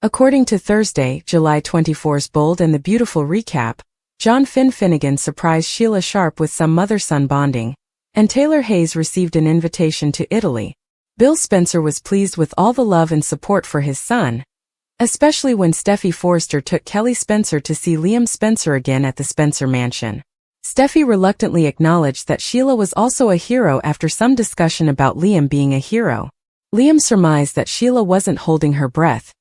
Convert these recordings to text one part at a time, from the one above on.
According to Thursday, July 24's Bold and the Beautiful recap, John Finnegan surprised Sheila Sharp with some mother-son bonding, and Taylor Hayes received an invitation to Italy. Bill Spencer was pleased with all the love and support for his son, especially when Steffy Forrester took Kelly Spencer to see Liam Spencer again at the Spencer mansion. Steffy reluctantly acknowledged that Sheila was also a hero after some discussion about Liam being a hero. Liam surmised that Sheila wasn't holding her breath,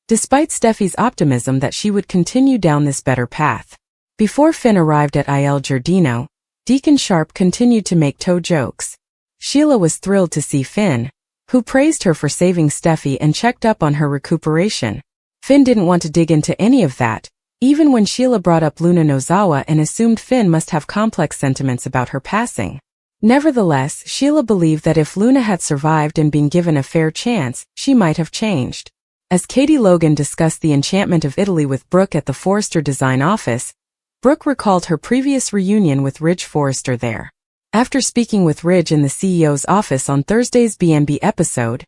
despite Steffy's optimism that she would continue down this better path. Before Finn arrived at Il Giardino, Deacon Sharp continued to make toe jokes. Sheila was thrilled to see Finn, who praised her for saving Steffy and checked up on her recuperation. Finn didn't want to dig into any of that, even when Sheila brought up Luna Nozawa and assumed Finn must have complex sentiments about her passing. Nevertheless, Sheila believed that if Luna had survived and been given a fair chance, she might have changed. As Katie Logan discussed the enchantment of Italy with Brooke at the Forrester design office, Brooke recalled her previous reunion with Ridge Forrester there. After speaking with Ridge in the CEO's office on Thursday's B&B episode,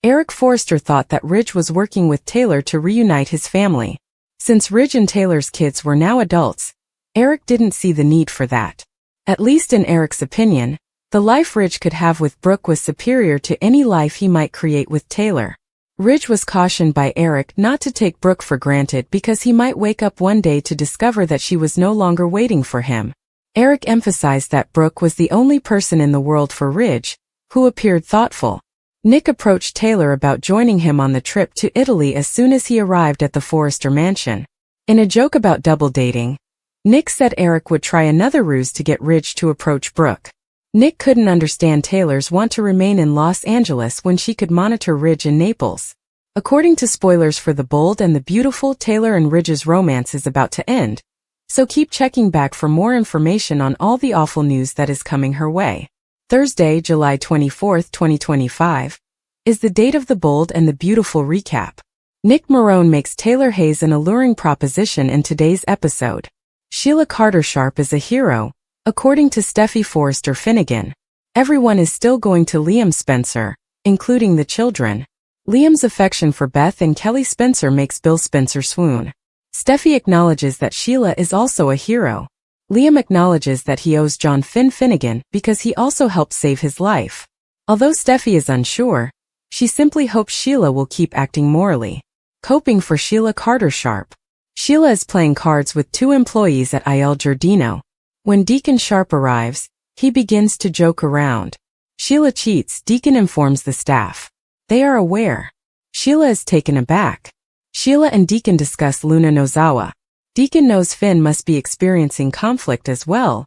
Eric Forrester thought that Ridge was working with Taylor to reunite his family. Since Ridge and Taylor's kids were now adults, Eric didn't see the need for that. At least in Eric's opinion, the life Ridge could have with Brooke was superior to any life he might create with Taylor. Ridge was cautioned by Eric not to take Brooke for granted because he might wake up one day to discover that she was no longer waiting for him. Eric emphasized that Brooke was the only person in the world for Ridge, who appeared thoughtful. Nick approached Taylor about joining him on the trip to Italy as soon as he arrived at the Forrester mansion. In a joke about double dating, Nick said Eric would try another ruse to get Ridge to approach Brooke. Nick couldn't understand Taylor's want to remain in Los Angeles when she could monitor Ridge in Naples. According to spoilers for The Bold and the Beautiful, Taylor and Ridge's romance is about to end, so keep checking back for more information on all the awful news that is coming her way. Thursday, July 24, 2025, is the date of The Bold and the Beautiful recap. Nick Marone makes Taylor Hayes an alluring proposition in today's episode. Sheila Carter Sharp is a hero, according to Steffy Forrester Finnegan. Everyone is still going to Liam Spencer, including the children. Liam's affection for Beth and Kelly Spencer makes Bill Spencer swoon. Steffy acknowledges that Sheila is also a hero. Liam acknowledges that he owes John Finnegan because he also helped save his life. Although Steffy is unsure, she simply hopes Sheila will keep acting morally. Coping for Sheila Carter Sharp. Sheila is playing cards with two employees at Il Giardino. When Deacon Sharp arrives, he begins to joke around. Sheila cheats, Deacon informs the staff. They are aware. Sheila is taken aback. Sheila and Deacon discuss Luna Nozawa. Deacon knows Finn must be experiencing conflict as well,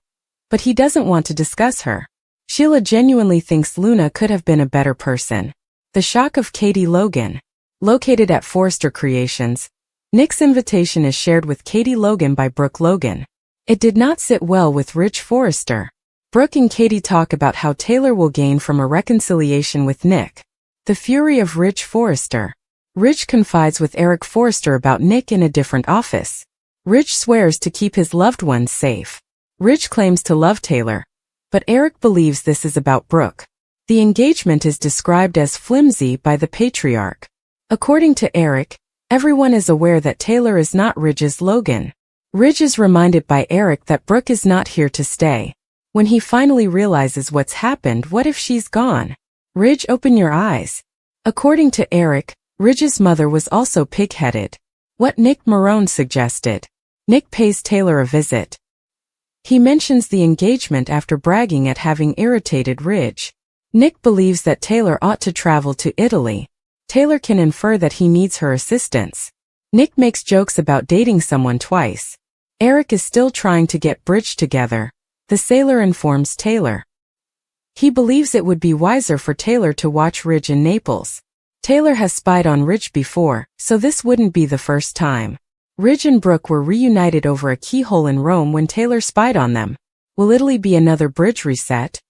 but he doesn't want to discuss her. Sheila genuinely thinks Luna could have been a better person. The shock of Katie Logan. Located at Forrester Creations, Nick's invitation is shared with Katie Logan by Brooke Logan. It did not sit well with Ridge Forrester. Brooke and Katie talk about how Taylor will gain from a reconciliation with Nick. The fury of Ridge Forrester. Ridge confides with Eric Forrester about Nick in a different office. Ridge swears to keep his loved ones safe. Ridge claims to love Taylor, but Eric believes this is about Brooke. The engagement is described as flimsy by the patriarch. According to Eric, everyone is aware that Taylor is not Ridge's Logan. Ridge is reminded by Eric that Brooke is not here to stay. When he finally realizes what's happened, what if she's gone? Ridge, open your eyes. According to Eric, Ridge's mother was also pig-headed. What Nick Marone suggested. Nick pays Taylor a visit. He mentions the engagement after bragging at having irritated Ridge. Nick believes that Taylor ought to travel to Italy. Taylor can infer that he needs her assistance. Nick makes jokes about dating someone twice. Eric is still trying to get Bridge together. The sailor informs Taylor. He believes it would be wiser for Taylor to watch Ridge in Naples. Taylor has spied on Ridge before, so this wouldn't be the first time. Ridge and Brooke were reunited over a keyhole in Rome when Taylor spied on them. Will Italy be another Bridge reset?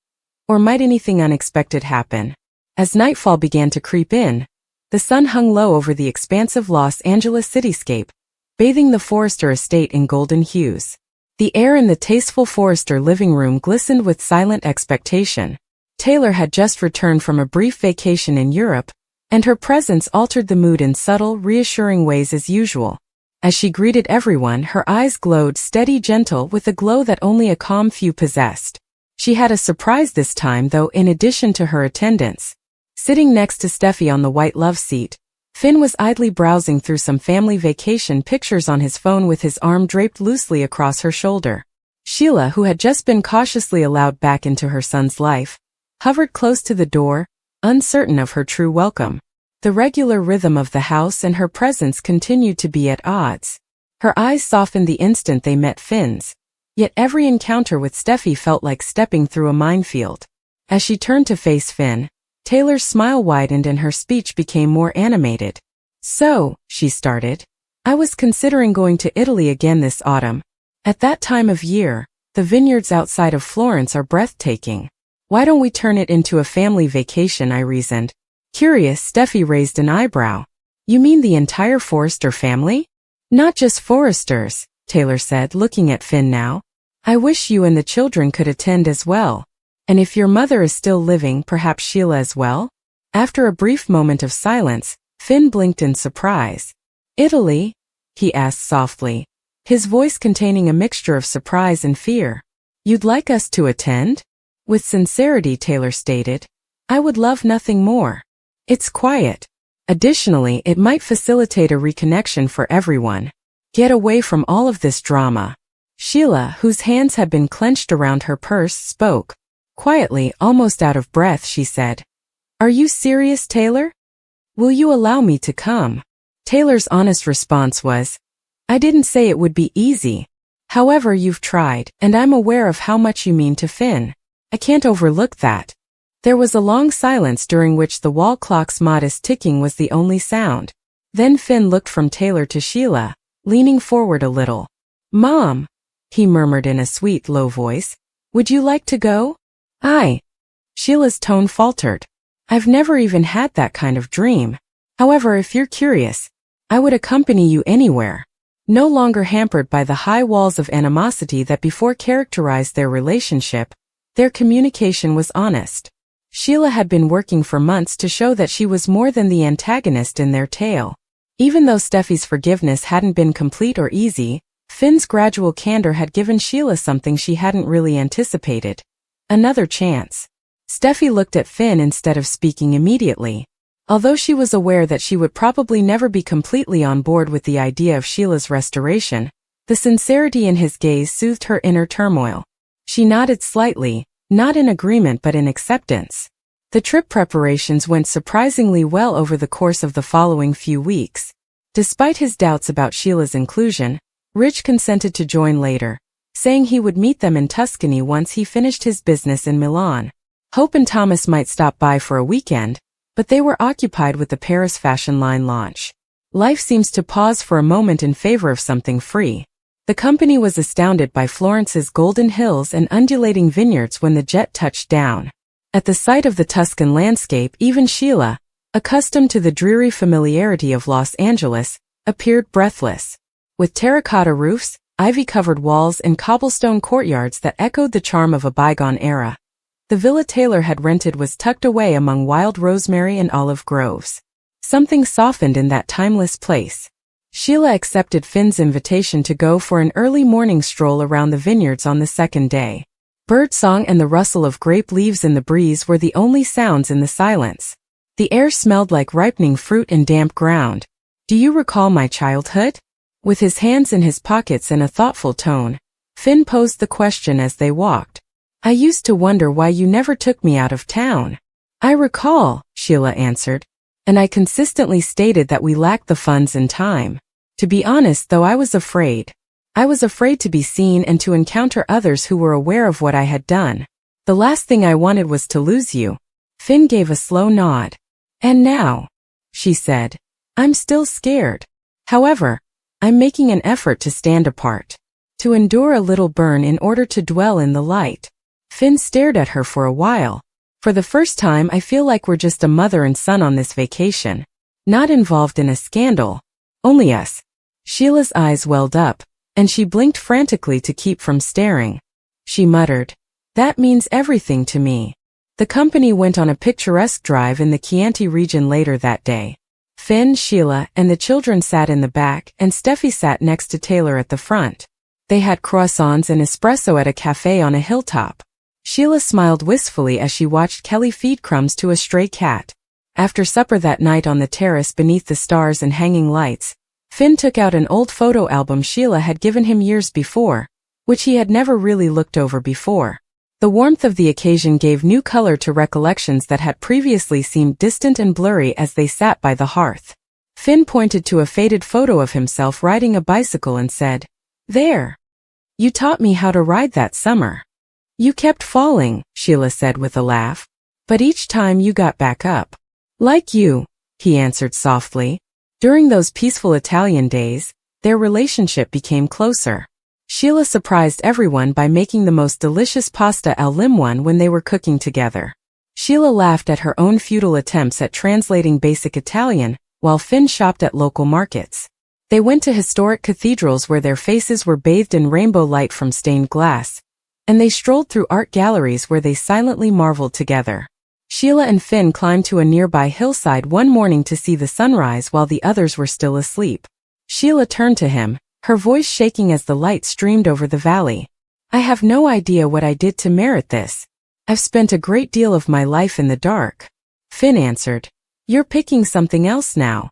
Or might anything unexpected happen? As nightfall began to creep in, the sun hung low over the expansive Los Angeles cityscape, bathing the Forrester estate in golden hues. The air in the tasteful Forrester living room glistened with silent expectation. Taylor had just returned from a brief vacation in Europe, and her presence altered the mood in subtle, reassuring ways as usual. As she greeted everyone, her eyes glowed steady, gentle, with a glow that only a calm few possessed. She had a surprise this time, though, in addition to her attendance. Sitting next to Steffi on the white love seat, Finn was idly browsing through some family vacation pictures on his phone with his arm draped loosely across her shoulder. Sheila, who had just been cautiously allowed back into her son's life, hovered close to the door, uncertain of her true welcome. The regular rhythm of the house and her presence continued to be at odds. Her eyes softened the instant they met Finn's, yet every encounter with Steffi felt like stepping through a minefield. As she turned to face Finn, Taylor's smile widened and her speech became more animated. "So," she started, "I was considering going to Italy again this autumn. At that time of year, the vineyards outside of Florence are breathtaking. Why don't we turn it into a family vacation?" I reasoned. Curious, Steffi raised an eyebrow. "You mean the entire Forrester family?" "Not just Forresters," Taylor said, looking at Finn now. "I wish you and the children could attend as well. And if your mother is still living, perhaps Sheila as well?" After a brief moment of silence, Finn blinked in surprise. "Italy?" he asked softly, his voice containing a mixture of surprise and fear. "You'd like us to attend?" With sincerity, Taylor stated, "I would love nothing more. It's quiet. Additionally, it might facilitate a reconnection for everyone. Get away from all of this drama." Sheila, whose hands had been clenched around her purse, spoke. Quietly, almost out of breath, she said, "Are you serious, Taylor? Will you allow me to come?" Taylor's honest response was, "I didn't say it would be easy. However, you've tried, and I'm aware of how much you mean to Finn. I can't overlook that." There was a long silence during which the wall clock's modest ticking was the only sound. Then Finn looked from Taylor to Sheila, leaning forward a little. "Mom," he murmured in a sweet, low voice, "would you like to go?" Sheila's tone faltered. "I've never even had that kind of dream. However, if you're curious, I would accompany you anywhere." No longer hampered by the high walls of animosity that before characterized their relationship, their communication was honest. Sheila had been working for months to show that she was more than the antagonist in their tale. Even though Steffi's forgiveness hadn't been complete or easy, Finn's gradual candor had given Sheila something she hadn't really anticipated. Another chance. Steffi looked at Finn instead of speaking immediately. Although she was aware that she would probably never be completely on board with the idea of Sheila's restoration, the sincerity in his gaze soothed her inner turmoil. She nodded slightly, not in agreement but in acceptance. The trip preparations went surprisingly well over the course of the following few weeks. Despite his doubts about Sheila's inclusion, Rich consented to join later, saying he would meet them in Tuscany once he finished his business in Milan. Hope and Thomas might stop by for a weekend, but they were occupied with the Paris fashion line launch. Life seems to pause for a moment in favor of something free. The company was astounded by Florence's golden hills and undulating vineyards when the jet touched down. At the sight of the Tuscan landscape, even Sheila, accustomed to the dreary familiarity of Los Angeles, appeared breathless. With terracotta roofs, ivy-covered walls and cobblestone courtyards that echoed the charm of a bygone era, the villa Taylor had rented was tucked away among wild rosemary and olive groves. Something softened in that timeless place. Sheila accepted Finn's invitation to go for an early morning stroll around the vineyards on the second day. Birdsong and the rustle of grape leaves in the breeze were the only sounds in the silence. The air smelled like ripening fruit and damp ground. "Do you recall my childhood?" With his hands in his pockets and a thoughtful tone, Finn posed the question as they walked. "I used to wonder why you never took me out of town." "I recall," Sheila answered, "and I consistently stated that we lacked the funds and time. To be honest, though, I was afraid. I was afraid to be seen and to encounter others who were aware of what I had done. The last thing I wanted was to lose you." Finn gave a slow nod. "And now," she said, "I'm still scared. However, I'm making an effort to stand apart, to endure a little burn in order to dwell in the light." Finn stared at her for a while. "For the first time, I feel like we're just a mother and son on this vacation. Not involved in a scandal. Only us." Sheila's eyes welled up, and she blinked frantically to keep from staring. She muttered, "That means everything to me." The company went on a picturesque drive in the Chianti region later that day. Finn, Sheila, and the children sat in the back, and Steffi sat next to Taylor at the front. They had croissants and espresso at a cafe on a hilltop. Sheila smiled wistfully as she watched Kelly feed crumbs to a stray cat. After supper that night on the terrace beneath the stars and hanging lights, Finn took out an old photo album Sheila had given him years before, which he had never really looked over before. The warmth of the occasion gave new color to recollections that had previously seemed distant and blurry as they sat by the hearth. Finn pointed to a faded photo of himself riding a bicycle and said, "There. You taught me how to ride that summer." "You kept falling," Sheila said with a laugh. "But each time you got back up." "Like you," he answered softly. During those peaceful Italian days, their relationship became closer. Sheila surprised everyone by making the most delicious pasta al limone when they were cooking together. Sheila laughed at her own futile attempts at translating basic Italian, while Finn shopped at local markets. They went to historic cathedrals where their faces were bathed in rainbow light from stained glass, and they strolled through art galleries where they silently marveled together. Sheila and Finn climbed to a nearby hillside one morning to see the sunrise while the others were still asleep. Sheila turned to him, her voice shaking as the light streamed over the valley. "I have no idea what I did to merit this. I've spent a great deal of my life in the dark." Finn answered, "You're picking something else now.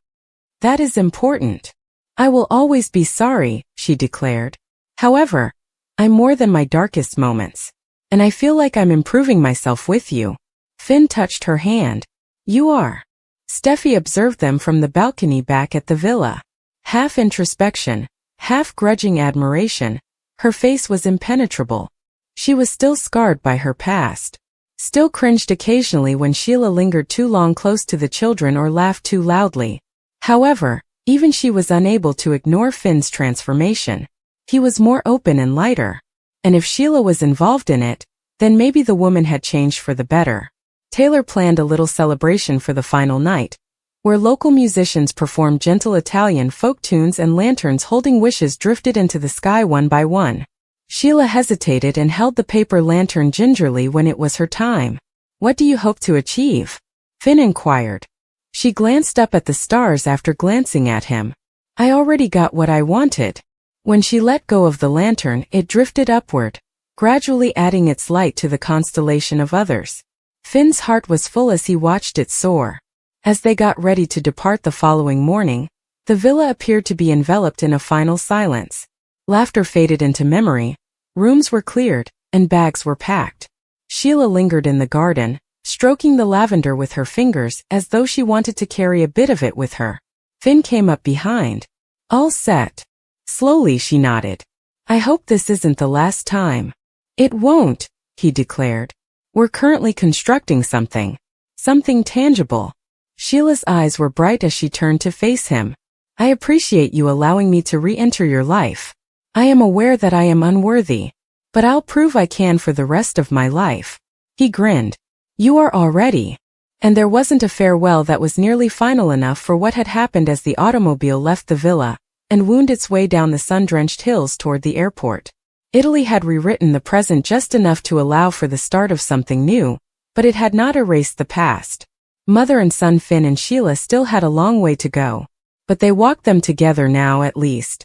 That is important." "I will always be sorry," she declared. "However, I'm more than my darkest moments. And I feel like I'm improving myself with you." Finn touched her hand. "You are." Steffi observed them from the balcony back at the villa. Half introspection, half grudging admiration, her face was impenetrable. She was still scarred by her past. Still cringed occasionally when Sheila lingered too long close to the children or laughed too loudly. However, even she was unable to ignore Finn's transformation. He was more open and lighter. And if Sheila was involved in it, then maybe the woman had changed for the better. Taylor planned a little celebration for the final night, where local musicians performed gentle Italian folk tunes and lanterns holding wishes drifted into the sky one by one. Sheila hesitated and held the paper lantern gingerly when it was her time. "What do you hope to achieve?" Finn inquired. She glanced up at the stars after glancing at him. "I already got what I wanted." When she let go of the lantern, it drifted upward, gradually adding its light to the constellation of others. Finn's heart was full as he watched it soar. As they got ready to depart the following morning, the villa appeared to be enveloped in a final silence. Laughter faded into memory, rooms were cleared, and bags were packed. Sheila lingered in the garden, stroking the lavender with her fingers as though she wanted to carry a bit of it with her. Finn came up behind. "All set." Slowly she nodded. "I hope this isn't the last time." "It won't," he declared. "We're currently constructing something. Something tangible." Sheila's eyes were bright as she turned to face him. "I appreciate you allowing me to re-enter your life. I am aware that I am unworthy, but I'll prove I can for the rest of my life." He grinned. "You are already." And there wasn't a farewell that was nearly final enough for what had happened as the automobile left the villa and wound its way down the sun-drenched hills toward the airport. Italy had rewritten the present just enough to allow for the start of something new, but it had not erased the past. Mother and son Finn and Sheila still had a long way to go, but they walked them together now at least.